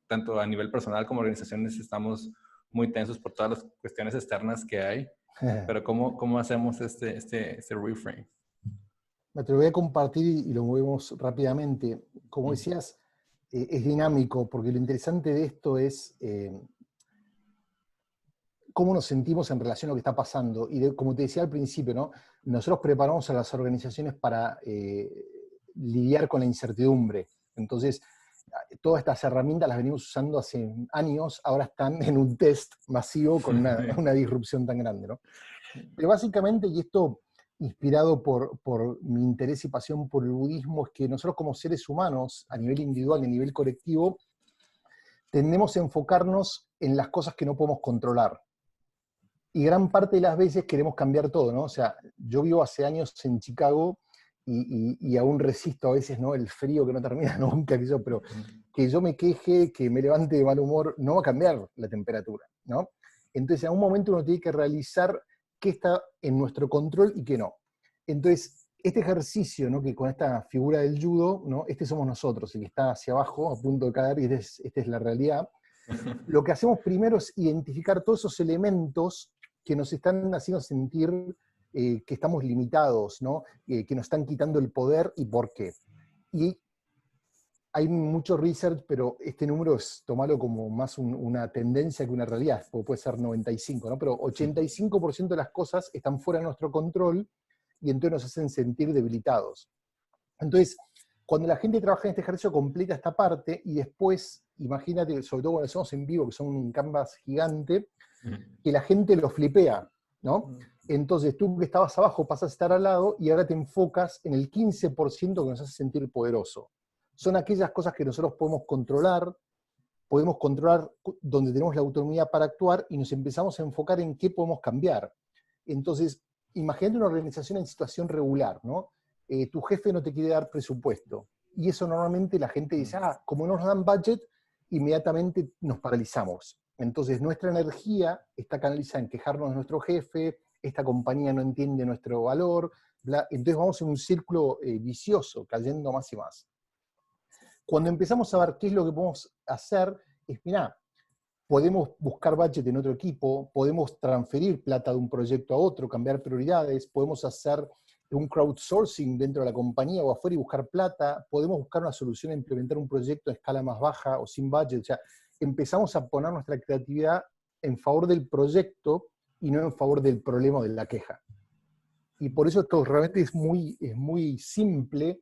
tanto a nivel personal como organizaciones estamos muy tensos por todas las cuestiones externas que hay, pero ¿cómo hacemos este reframe? Te lo voy a compartir y lo movemos rápidamente. Como decías, es dinámico, porque lo interesante de esto es cómo nos sentimos en relación a lo que está pasando. Y como te decía al principio, ¿no? Nosotros preparamos a las organizaciones para lidiar con la incertidumbre. Entonces, todas estas herramientas las venimos usando hace años, ahora están en un test masivo con una disrupción tan grande, ¿no? Pero básicamente, y esto inspirado por mi interés y pasión por el budismo, es que nosotros como seres humanos, a nivel individual y a nivel colectivo, tendemos a enfocarnos en las cosas que no podemos controlar. Y gran parte de las veces queremos cambiar todo, ¿no? O sea, yo vivo hace años en Chicago y aún resisto a veces, ¿no? El frío que no termina nunca, pero que yo me queje, que me levante de mal humor, no va a cambiar la temperatura, ¿no? Entonces, en un momento uno tiene que realizar qué está en nuestro control y qué no. Entonces, este ejercicio, ¿no? Que con esta figura del judo, ¿no? Este somos nosotros, el que está hacia abajo, a punto de caer, y esta es la realidad. Lo que hacemos primero es identificar todos esos elementos que nos están haciendo sentir que estamos limitados, ¿no? Que nos están quitando el poder y por qué. Y hay mucho research, pero este número es tomarlo como más una tendencia que una realidad, puede ser 95, ¿no? Pero 85% de las cosas están fuera de nuestro control y entonces nos hacen sentir debilitados. Entonces, cuando la gente trabaja en este ejercicio, completa esta parte y después, imagínate, sobre todo cuando hacemos en vivo, que son un canvas gigante, que la gente lo flipea, ¿no? Entonces tú que estabas abajo pasas a estar al lado y ahora te enfocas en el 15% que nos hace sentir poderoso. Son aquellas cosas que nosotros podemos controlar donde tenemos la autonomía para actuar y nos empezamos a enfocar en qué podemos cambiar. Entonces, imagínate una organización en situación regular, ¿no? Tu jefe no te quiere dar presupuesto. Y eso normalmente la gente dice, como no nos dan budget, inmediatamente nos paralizamos. Entonces nuestra energía está canalizada en quejarnos de nuestro jefe, esta compañía no entiende nuestro valor, entonces vamos en un círculo vicioso, cayendo más y más. Cuando empezamos a ver qué es lo que podemos hacer, es, mirá, podemos buscar budget en otro equipo, podemos transferir plata de un proyecto a otro, cambiar prioridades, podemos hacer un crowdsourcing dentro de la compañía o afuera y buscar plata, podemos buscar una solución a implementar un proyecto a escala más baja o sin budget. O sea, empezamos a poner nuestra creatividad en favor del proyecto y no en favor del problema o de la queja. Y por eso esto realmente es muy simple,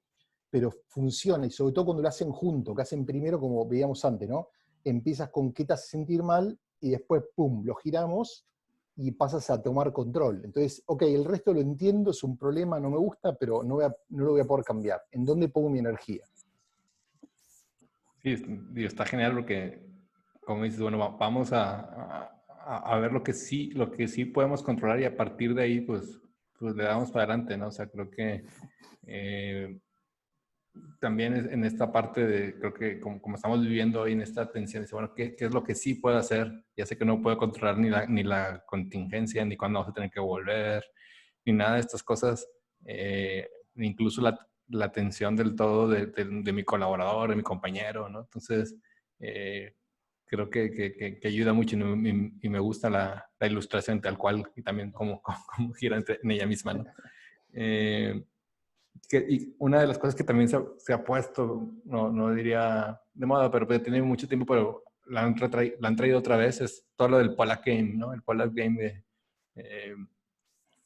pero funciona, y sobre todo cuando lo hacen juntos, que hacen primero, como veíamos antes, ¿no? Empiezas con qué te hace sentir mal, y después, pum, lo giramos, y pasas a tomar control. Entonces, ok, el resto lo entiendo, es un problema, no me gusta, pero no lo voy a poder cambiar. ¿En dónde pongo mi energía? Sí, está genial porque, como dices, bueno, vamos a ver lo que sí podemos controlar y a partir de ahí, pues le damos para adelante, ¿no? O sea, creo que también en esta parte de, creo que como estamos viviendo hoy en esta tensión, dice, bueno, ¿qué es lo que sí puedo hacer? Ya sé que no puedo controlar ni la contingencia, ni cuándo vamos a tener que volver, ni nada de estas cosas, incluso la tensión del todo de mi colaborador, de mi compañero, ¿no? Entonces, creo que ayuda mucho y me gusta la ilustración tal cual y también cómo gira en ella misma, ¿no? Y una de las cosas que también se ha puesto, no diría de moda, pero tiene mucho tiempo, pero la han traído otra vez, es todo lo del Pollack Game, ¿no? El Pollack Game de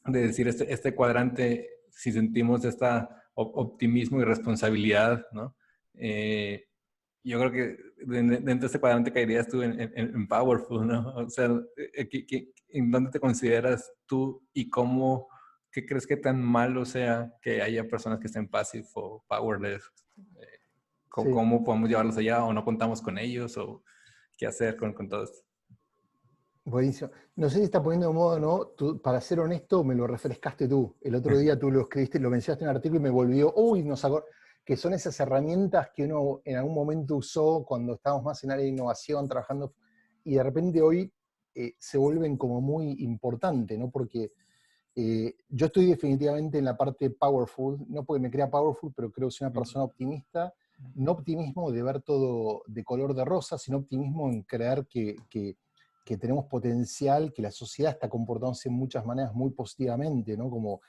decir este cuadrante, si sentimos esta optimismo y responsabilidad, ¿no? Yo creo que dentro de este cuadrante caerías tú en Powerful, ¿no? O sea, ¿en dónde te consideras tú y cómo, qué crees que tan malo sea que haya personas que estén passive o powerless? Sí. ¿Cómo podemos llevarlos allá o no contamos con ellos o qué hacer con todo esto? Buenísimo. No sé si está poniendo de moda o no, para ser honesto, me lo refrescaste tú. El otro día tú lo escribiste, lo mencionaste en un artículo y me volvió, uy, nos acordó, que son esas herramientas que uno en algún momento usó cuando estábamos más en área de innovación, trabajando, y de repente hoy se vuelven como muy importantes, ¿no? Porque yo estoy definitivamente en la parte powerful, no porque me crea powerful, pero creo que soy una persona optimista. No optimismo de ver todo de color de rosa, sino optimismo en creer que tenemos potencial, que la sociedad está comportándose en muchas maneras muy positivamente, ¿no? Como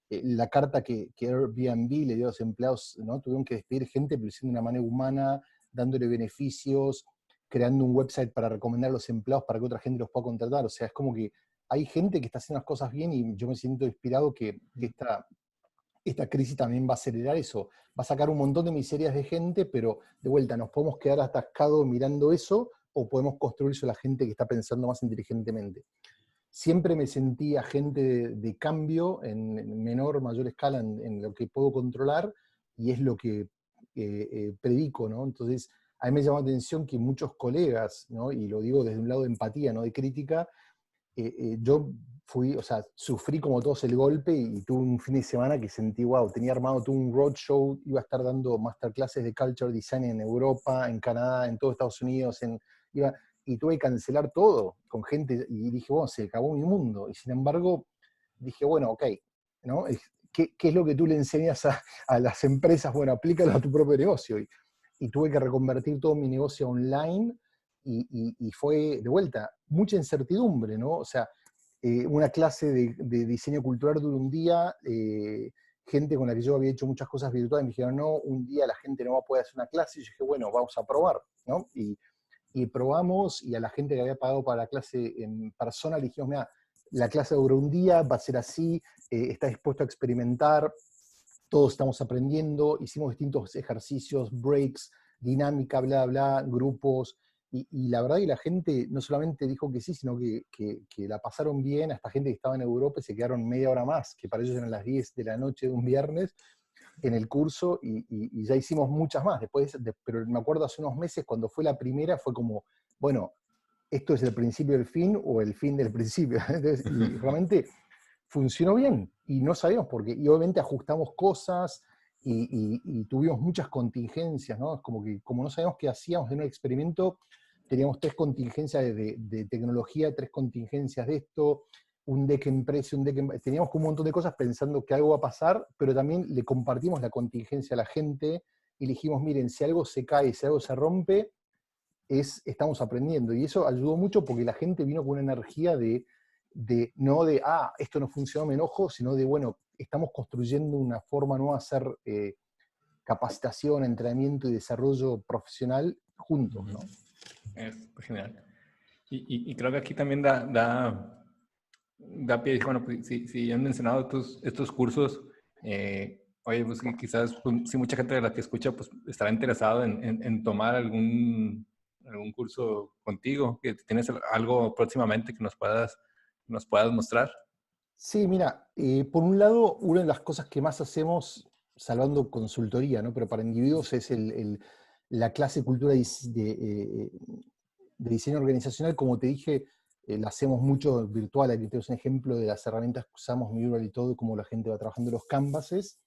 la carta que Airbnb le dio a los empleados, ¿no? Tuvieron que despedir gente, pero lo hicieron de una manera humana, dándole beneficios, creando un website para recomendar a los empleados para que otra gente los pueda contratar. O sea, es como que hay gente que está haciendo las cosas bien y yo me siento inspirado que esta crisis también va a acelerar eso. Va a sacar un montón de miserias de gente, pero de vuelta, nos podemos quedar atascados mirando eso o podemos construirse la gente que está pensando más inteligentemente. Siempre me sentí agente de cambio en menor o mayor escala en lo que puedo controlar y es lo que predico, ¿no? Entonces, a mí me llamó la atención que muchos colegas, ¿no? Y lo digo desde un lado de empatía, no de crítica, yo fui, o sea, sufrí como todos el golpe y tuve un fin de semana que sentí, wow, tenía armado todo un roadshow, iba a estar dando masterclasses de culture design en Europa, en Canadá, en todos Estados Unidos, y tuve que cancelar todo con gente y dije, bueno, se acabó mi mundo. Y sin embargo, dije, bueno, ok, ¿no? ¿Qué es lo que tú le enseñas a las empresas? Bueno, aplícalo a tu propio negocio. Y tuve que reconvertir todo mi negocio online y fue, de vuelta, mucha incertidumbre, ¿no? O sea, una clase de diseño cultural duró un día, gente con la que yo había hecho muchas cosas virtuales me dijeron, no, un día la gente no va a poder hacer una clase, y yo dije, bueno, vamos a probar, ¿no? Y probamos, y a la gente que había pagado para la clase en persona le dijimos, mira, la clase duró un día, va a ser así, está dispuesto a experimentar, todos estamos aprendiendo, hicimos distintos ejercicios, breaks, dinámica, bla, bla, grupos, y la verdad que la gente no solamente dijo que sí, sino que la pasaron bien, hasta gente que estaba en Europa y se quedaron media hora más, que para ellos eran las 10 de la noche de un viernes, en el curso, y ya hicimos muchas más. Después, pero me acuerdo hace unos meses, cuando fue la primera, fue como, bueno, esto es el principio del fin o el fin del principio. Entonces, y realmente funcionó bien y no sabíamos por qué. Y obviamente ajustamos cosas y tuvimos muchas contingencias, ¿no? Como que como no sabíamos qué hacíamos en un experimento, teníamos 3 contingencias de tecnología, 3 contingencias de esto, un deck en precio, teníamos un montón de cosas pensando que algo va a pasar, pero también le compartimos la contingencia a la gente y le dijimos, miren, si algo se cae, si algo se rompe, estamos aprendiendo. Y eso ayudó mucho porque la gente vino con una energía no de, esto no funcionó, me enojo, sino de, bueno, estamos construyendo una forma nueva de hacer capacitación, entrenamiento y desarrollo profesional juntos, ¿no? Es genial. Y creo que aquí también da pie, bueno, pues, si han mencionado estos cursos, oye, pues quizás pues, si mucha gente de la que escucha pues estará interesado en tomar algún curso contigo, que tienes algo próximamente que nos puedas mostrar. Sí, mira, por un lado, una de las cosas que más hacemos, salvando consultoría, ¿no? Pero para individuos es la clase cultura de diseño organizacional. Como te dije, la hacemos mucho virtual. Aquí tenemos un ejemplo de las herramientas que usamos, Mural y todo, cómo la gente va trabajando los canvases.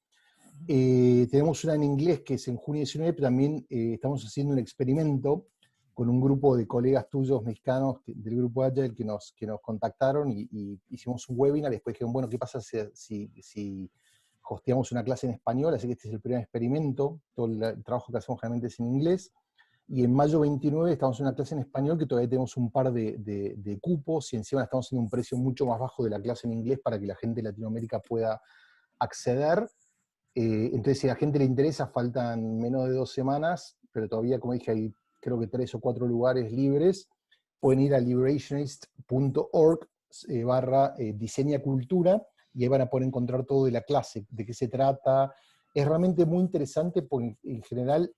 Tenemos una en inglés que es en junio 19, pero también estamos haciendo un experimento con un grupo de colegas tuyos mexicanos del grupo Agile que nos contactaron y hicimos un webinar y después dijeron, bueno, ¿qué pasa si hosteamos una clase en español? Así que este es el primer experimento, todo el trabajo que hacemos generalmente es en inglés. Y en mayo 29 estamos en una clase en español que todavía tenemos un par de cupos y encima estamos haciendo un precio mucho más bajo de la clase en inglés para que la gente de Latinoamérica pueda acceder. Entonces, si a la gente le interesa, faltan menos de 2 semanas, pero todavía, como dije, hay creo que 3 o 4 lugares libres. Pueden ir a liberationist.org /diseña cultura y ahí van a poder encontrar todo de la clase, de qué se trata, es realmente muy interesante porque en general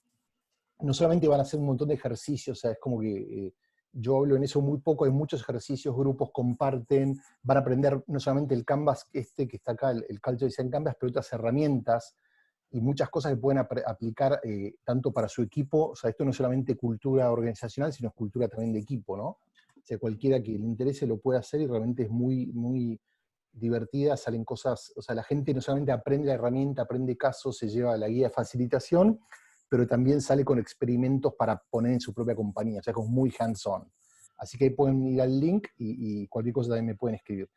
no solamente van a hacer un montón de ejercicios, o sea, es como que yo hablo en eso muy poco, hay muchos ejercicios, grupos comparten, van a aprender no solamente el Canvas este que está acá, el Culture Design Canvas, pero otras herramientas y muchas cosas que pueden aplicar tanto para su equipo, o sea, esto no es solamente cultura organizacional, sino es cultura también de equipo, ¿no? O sea, cualquiera que le interese lo puede hacer y realmente es muy, muy divertida, salen cosas, o sea, la gente no solamente aprende la herramienta, aprende casos, se lleva la guía de facilitación, pero también sale con experimentos para poner en su propia compañía, o sea, es muy hands-on. Así que ahí pueden ir al link y cualquier cosa también me pueden escribir.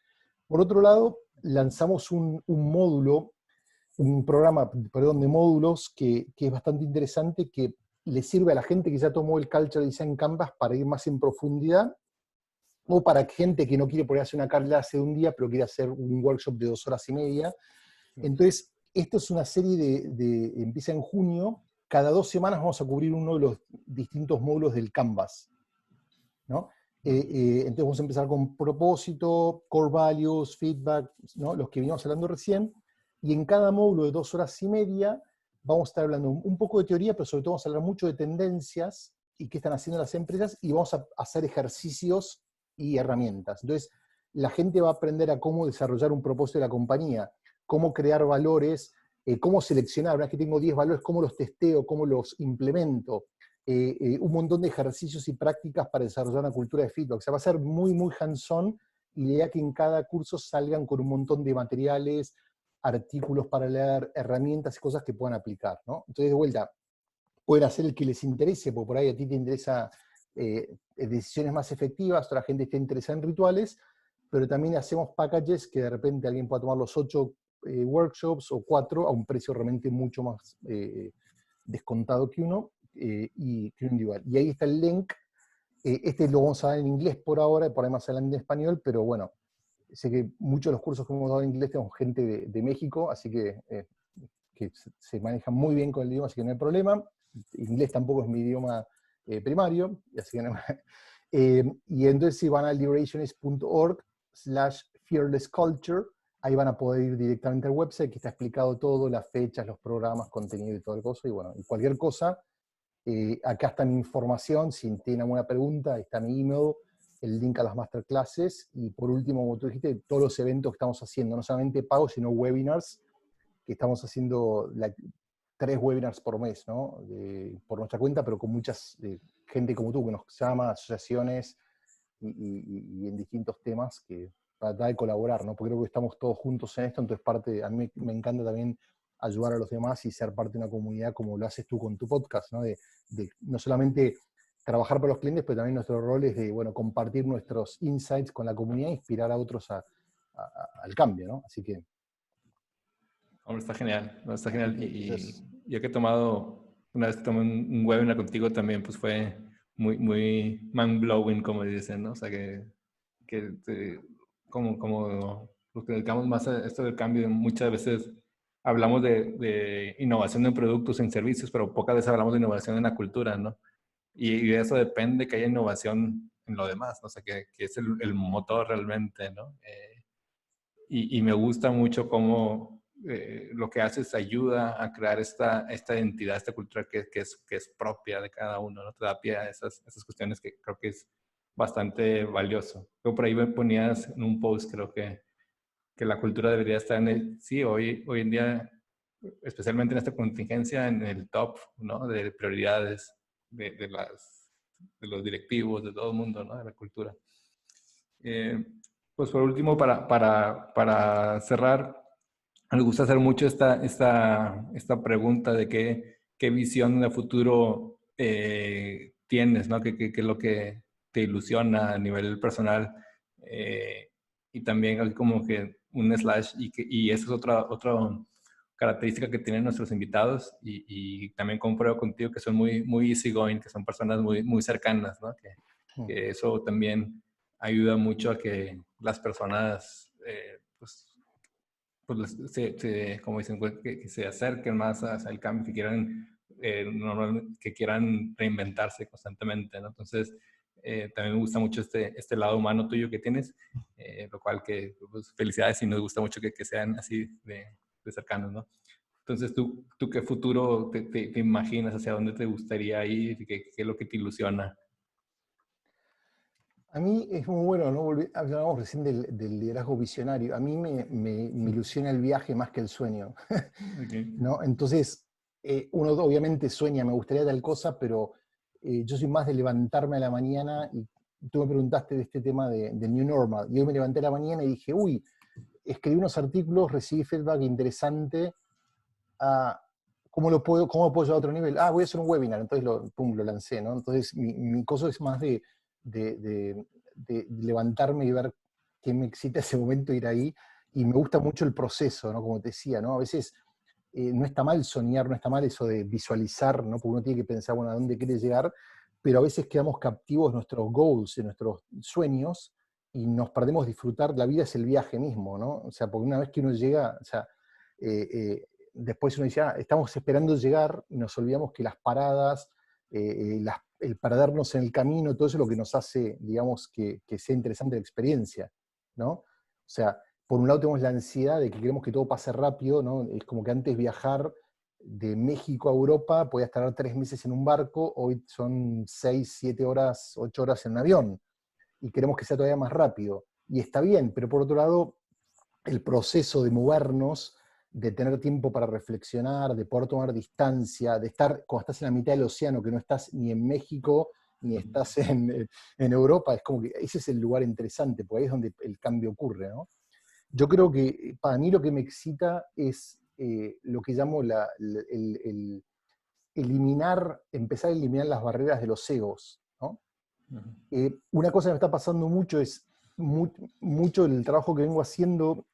Por otro lado, lanzamos un módulo, un programa, perdón, de módulos que es bastante interesante, que le sirve a la gente que ya tomó el Culture Design Canvas para ir más en profundidad, o para gente que no quiere poner a hacer una clase de un día, pero quiere hacer un workshop de 2 horas y media. Entonces, esto es una serie empieza en junio, cada 2 semanas vamos a cubrir uno de los distintos módulos del Canvas, ¿no? Entonces vamos a empezar con propósito, core values, feedback, ¿no? Los que veníamos hablando recién, y en cada módulo de 2 horas y media vamos a estar hablando un poco de teoría, pero sobre todo vamos a hablar mucho de tendencias y qué están haciendo las empresas, y vamos a hacer ejercicios y herramientas. Entonces, la gente va a aprender a cómo desarrollar un propósito de la compañía, cómo crear valores, cómo seleccionar, una vez que tengo 10 valores, cómo los testeo, cómo los implemento, un montón de ejercicios y prácticas para desarrollar una cultura de feedback. O sea, va a ser muy, muy hands-on, y la idea es que en cada curso salgan con un montón de materiales, artículos para leer, herramientas y cosas que puedan aplicar, ¿no? Entonces, de vuelta, pueden hacer el que les interese, porque por ahí a ti te interesa decisiones más efectivas, otra gente está interesada en rituales, pero también hacemos packages que de repente alguien pueda tomar los 8 workshops o 4 a un precio realmente mucho más descontado que uno, y que uno individual. Y ahí está el link. Este lo vamos a dar en inglés por ahora, por ahí más adelante en español, pero bueno, sé que muchos de los cursos que hemos dado en inglés tenemos gente de México, así que se manejan muy bien con el idioma, así que no hay problema. Inglés tampoco es mi idioma primario, así que no, y entonces si van a liberationist.org/fearlessculture, ahí van a poder ir directamente al website, que está explicado todo, las fechas, los programas, contenido y todo el cosa, y bueno, y cualquier cosa, acá está mi información, si tienen alguna pregunta, está mi email, el link a las masterclasses, y por último, como tú dijiste, todos los eventos que estamos haciendo, no solamente pagos, sino webinars, que estamos haciendo 3 webinars por mes, ¿no? Por nuestra cuenta, pero con muchas gente como tú, que nos llama, asociaciones, y en distintos temas, que para tratar de colaborar, ¿no? Porque creo que estamos todos juntos en esto, entonces a mí me encanta también ayudar a los demás y ser parte de una comunidad como lo haces tú con tu podcast, ¿no? De no solamente trabajar para los clientes, pero también nuestro rol es de, bueno, compartir nuestros insights con la comunidad e inspirar a otros al cambio, ¿no? Así que... Hombre, está genial, no, está genial. Entonces, Y yo que he tomado, una vez que tomé un webinar contigo también, pues fue muy, muy mind-blowing, como dicen, ¿no? O sea, como los que dedicamos más a esto del cambio, muchas veces hablamos de innovación en productos, en servicios, pero pocas veces hablamos de innovación en la cultura, ¿no? Y de eso depende que haya innovación en lo demás, ¿no? O sea, que es el motor realmente, ¿no? Y me gusta mucho cómo lo que haces ayuda a crear esta identidad, esta cultura que es propia de cada uno, ¿no? Te da pie a esas cuestiones que creo que es bastante valioso. Yo por ahí me ponías en un post, creo que la cultura debería estar sí, hoy en día, especialmente en esta contingencia, en el top, ¿no? De prioridades de los directivos, de todo el mundo, ¿no? De la cultura. Eh, pues por último, para cerrar, me gusta hacer mucho esta pregunta de qué visión de futuro tienes, ¿no? ¿Qué es lo que te ilusiona a nivel personal? Y también así como que un slash, y esa es otra característica que tienen nuestros invitados, y también compruebo contigo que son muy, muy easygoing, que son personas muy, muy cercanas, ¿no? Que eso también ayuda mucho a que las personas, pues como dicen, pues, que se acerquen más hacia el cambio, que quieran, normalmente, que quieran reinventarse constantemente, ¿no? Entonces, también me gusta mucho este lado humano tuyo que tienes, lo cual pues, felicidades, y nos gusta mucho que sean así de cercanos, ¿no? Entonces, ¿tú qué futuro te imaginas? ¿Hacia dónde te gustaría ir? ¿Qué es lo que te ilusiona? A mí es muy bueno, ¿no? Hablábamos recién del liderazgo visionario. A mí me ilusiona el viaje más que el sueño, Okay. ¿no? Entonces, uno obviamente sueña, me gustaría tal cosa, pero yo soy más de levantarme a la mañana y tú me preguntaste de este tema de New Normal. Y hoy me levanté a la mañana y dije, uy, escribí unos artículos, recibí feedback interesante. ah, cómo lo puedo llevar a otro nivel? Ah, voy a hacer un webinar, entonces pum, lo lancé, ¿no? Entonces mi cosa es más de, de- de levantarme y ver qué me excita ese momento ir ahí, y me gusta mucho el proceso, ¿no? Como te decía, ¿no? A veces no está mal soñar, no está mal eso de visualizar, ¿no? Porque uno tiene que pensar, bueno, a dónde quiere llegar, pero a veces quedamos captivos de nuestros goals, de nuestros sueños, y nos perdemos disfrutar. La vida es el viaje mismo, ¿no? O sea, porque una vez que uno llega, o sea, eh, eh, después uno dice, ah, estamos esperando llegar, y nos olvidamos que las paradas, el perdernos en el camino, todo eso es lo que nos hace, digamos, que sea interesante la experiencia, ¿no? O sea, por un lado tenemos la ansiedad de que queremos que todo pase rápido, ¿no? Es como que antes viajar de México a Europa podías tardar 3 meses en un barco, hoy son 6, 7 horas, 8 horas en un avión, y queremos que sea todavía más rápido. Y está bien, pero por otro lado, el proceso de movernos, de tener tiempo para reflexionar, de poder tomar distancia, de estar, cuando estás en la mitad del océano, que no estás ni en México, ni estás en Europa, es como que ese es el lugar interesante, porque ahí es donde el cambio ocurre, ¿no? Yo creo que para mí lo que me excita es lo que llamo eliminar, empezar a eliminar las barreras de los egos, ¿no? Una cosa que me está pasando mucho es mucho el trabajo que vengo haciendo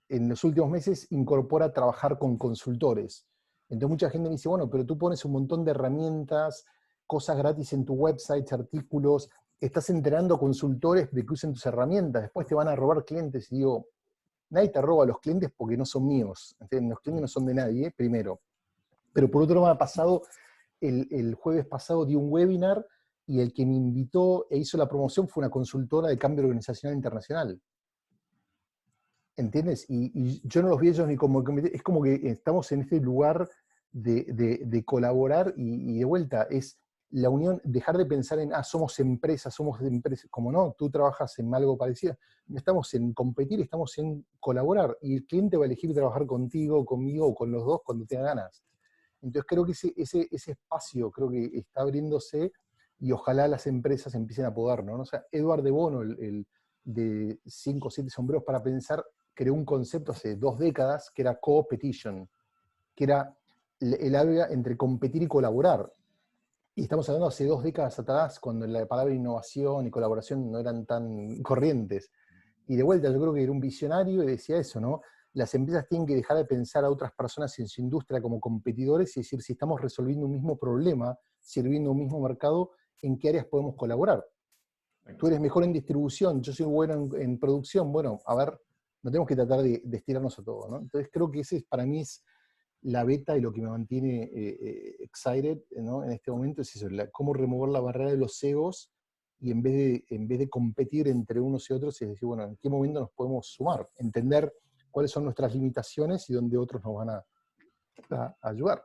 en los últimos meses incorpora trabajar con consultores. Entonces mucha gente me dice, bueno, pero tú pones un montón de herramientas, cosas gratis en tu website, artículos, estás entrenando a consultores de que usen tus herramientas, después te van a robar clientes. Y digo, nadie te roba a los clientes porque no son míos. ¿Entiendes? Los clientes no son de nadie, primero. Pero por otro lado me ha pasado, el jueves pasado di un webinar y el que me invitó e hizo la promoción fue una consultora de cambio organizacional internacional. ¿Entiendes? Y yo no los vi ellos ni como... Es como que estamos en este lugar de colaborar y de vuelta, es la unión, dejar de pensar en, somos empresas, como no, tú trabajas en algo parecido. No estamos en competir, estamos en colaborar, y el cliente va a elegir trabajar contigo, conmigo o con los dos cuando tenga ganas. Entonces creo que ese espacio creo que está abriéndose, y ojalá las empresas empiecen a poder, ¿no? O sea, Eduard de Bono, el de 5 o 7 sombreros para pensar, creó un concepto hace 2 décadas que era co-petition, que era el área entre competir y colaborar. Y estamos hablando hace 2 décadas atrás, cuando la palabra innovación y colaboración no eran tan corrientes. Y de vuelta, yo creo que era un visionario y decía eso, ¿no? Las empresas tienen que dejar de pensar a otras personas en su industria como competidores y decir, si estamos resolviendo un mismo problema, sirviendo un mismo mercado, ¿en qué áreas podemos colaborar? Tú eres mejor en distribución, yo soy bueno en producción. Bueno, a ver, no tenemos que tratar de estirarnos a todo, ¿no? Entonces creo que ese para mí es la beta, y lo que me mantiene excited, ¿no? En este momento es eso, cómo remover la barrera de los egos, y en vez de competir entre unos y otros, es decir, bueno, ¿en qué momento nos podemos sumar? Entender cuáles son nuestras limitaciones y dónde otros nos van a ayudar.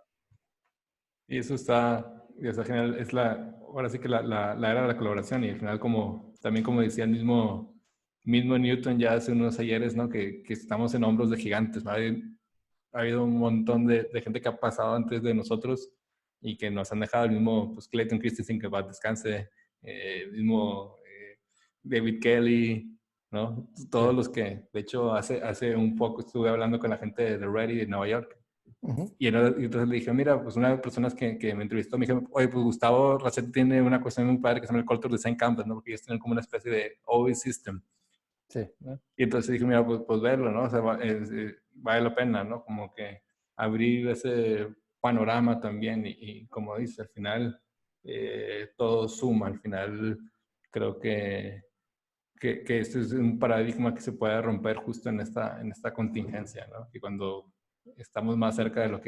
Y eso está genial. Ahora sí que la era de la colaboración, y al final, también como decía el mismo Newton ya hace unos ayeres, ¿no? Que estamos en hombros de gigantes, ¿no? Ha habido un montón de gente que ha pasado antes de nosotros y que nos han dejado. El mismo, pues, Clayton Christensen, que va a descanse, el mismo David Kelly, ¿no? Todos Sí. los que, de hecho, hace un poco estuve hablando con la gente de Ready de Nueva York. Ujú. Y entonces le dije, mira, pues una de las personas que me entrevistó me dijo, oye, pues Gustavo Racetti tiene una cuestión muy padre que se llama el Culture Design Campus, ¿no? Porque ellos tienen como una especie de OE System, Sí. ¿no? Y entonces dije, mira, pues verlo, ¿no? O sea, vale la pena, ¿no? Como que abrir ese panorama también, y como dice, al final todo suma. Al final creo que este es un paradigma que se puede romper justo en esta contingencia, ¿no? Y cuando estamos más cerca de lo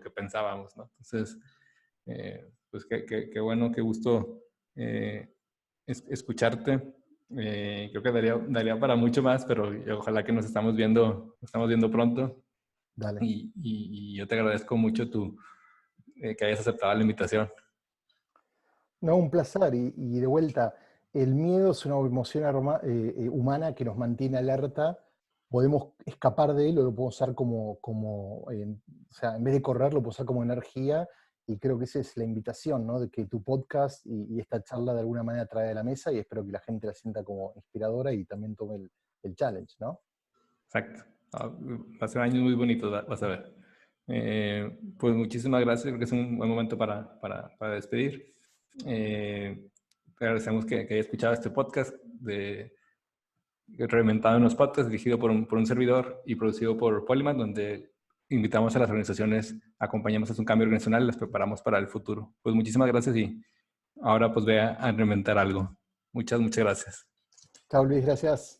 que pensábamos, ¿no? Entonces, pues qué bueno, qué gusto escucharte. Creo que daría para mucho más, pero ojalá que nos estamos viendo pronto. Dale. y yo te agradezco mucho que hayas aceptado la invitación. No, un placer. Y de vuelta, el miedo es una emoción humana que nos mantiene alerta. Podemos escapar de él o lo podemos usar o sea, en vez de correr, lo podemos usar como energía. Y creo que esa es la invitación, ¿no? De que tu podcast y esta charla de alguna manera trae a la mesa y espero que la gente la sienta como inspiradora y también tome el challenge, ¿no? Exacto. Va a ser años muy bonitos, vas a ver. Pues muchísimas gracias, creo que es un buen momento para despedir. Te agradecemos que hayas escuchado este podcast de Reinventado en los Podcasts, dirigido por un servidor y producido por Polymath, donde invitamos a las organizaciones, acompañamos a un cambio organizacional y las preparamos para el futuro. Pues muchísimas gracias y ahora pues ve a reinventar algo. Muchas gracias. Chao, Luis, gracias.